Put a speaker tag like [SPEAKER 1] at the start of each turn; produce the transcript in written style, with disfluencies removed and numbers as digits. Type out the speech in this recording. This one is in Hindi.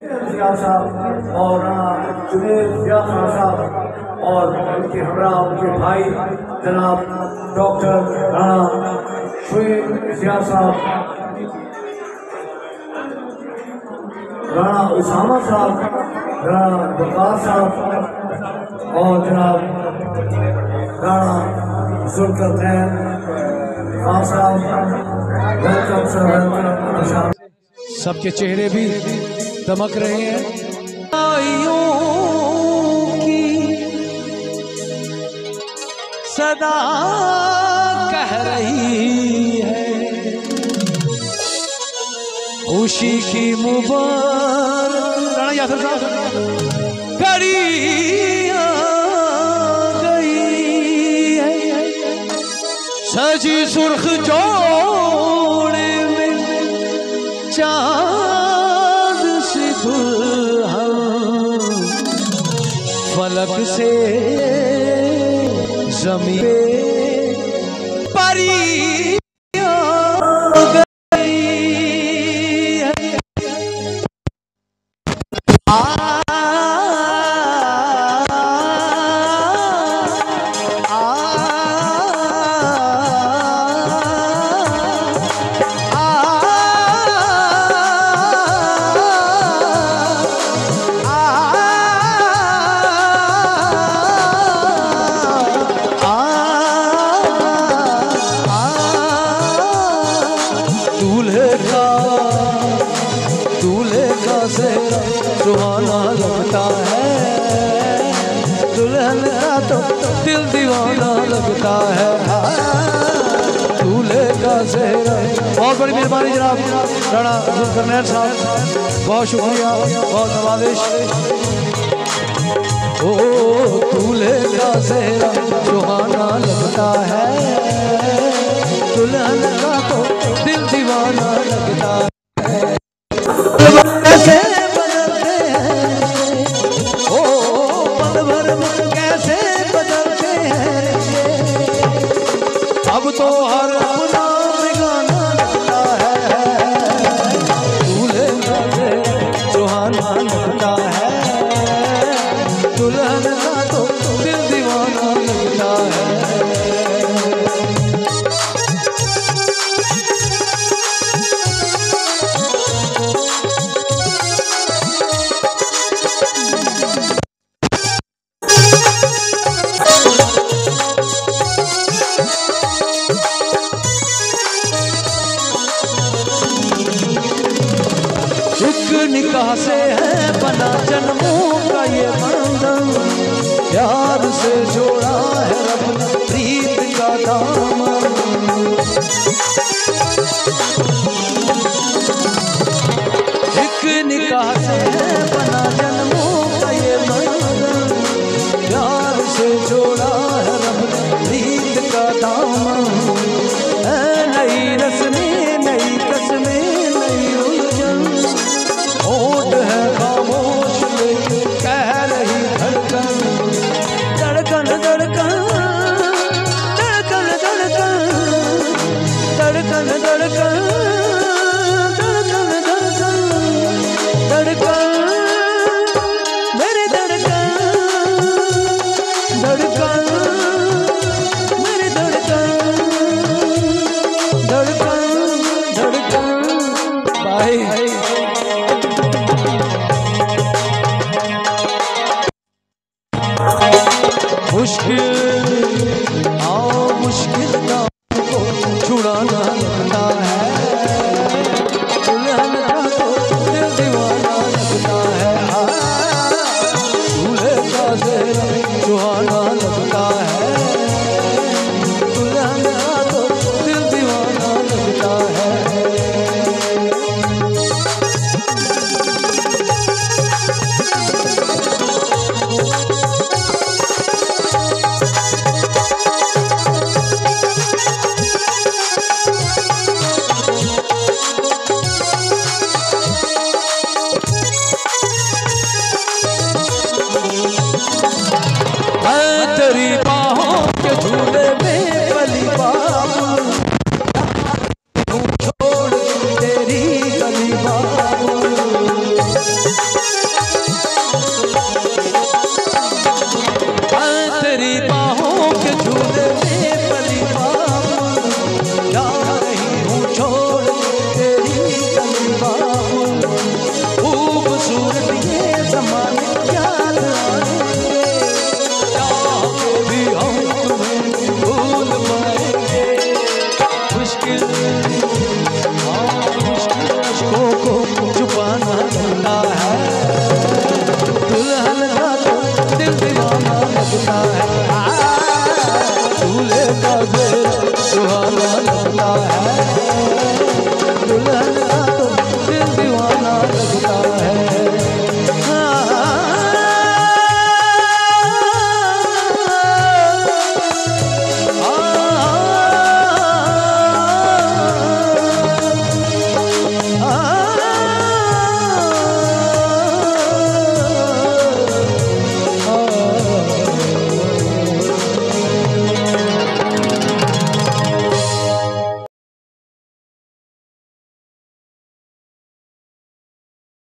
[SPEAKER 1] साहब और जुनेद साहब और उनके हमरा उनके भाई जनाब डॉक्टर राणा शुएब जिया साहब, राणा उसामा साहब, राणा वकार साहब और जनाब राणा जुल्करनैन खान साहब। Welcome sir, welcome.
[SPEAKER 2] सबके चेहरे भी दमक रहे हैं। की सदा कह रही है खुशी की मुबारक राणा यासर साहब कड़ी आ गई है, सजी सुर्ख जोड़े में चांद से दुल्हन फलक से ज़मीन पे परी सुहाना लगता है, दुल्हन का तो दिल दीवाना लगता है, दूल्हे का सेहरा। बहुत बड़ी मेहरबानी जनाब राणा जुल्करनैन साहब, बहुत शुक्रिया, बहुत नवाजिश। ओ दूल्हे का सेहरा सुहाना लगता है, दुल्हन का तो दिल दीवाना लगता है। अब तो हर अपना बेगाना लगता है, दूल्हे का सुहाना लगता है, दुल्हन का तो दिल दीवाना लगता है। निकाह से है बना जन्मों का ये बंधन, प्यार से जोड़ा है रब ने प्रीत का दामन। एक निकाह से है बना जन्मों का ये बंधन, प्यार से जोड़ा है रब ने प्रीत का दामन।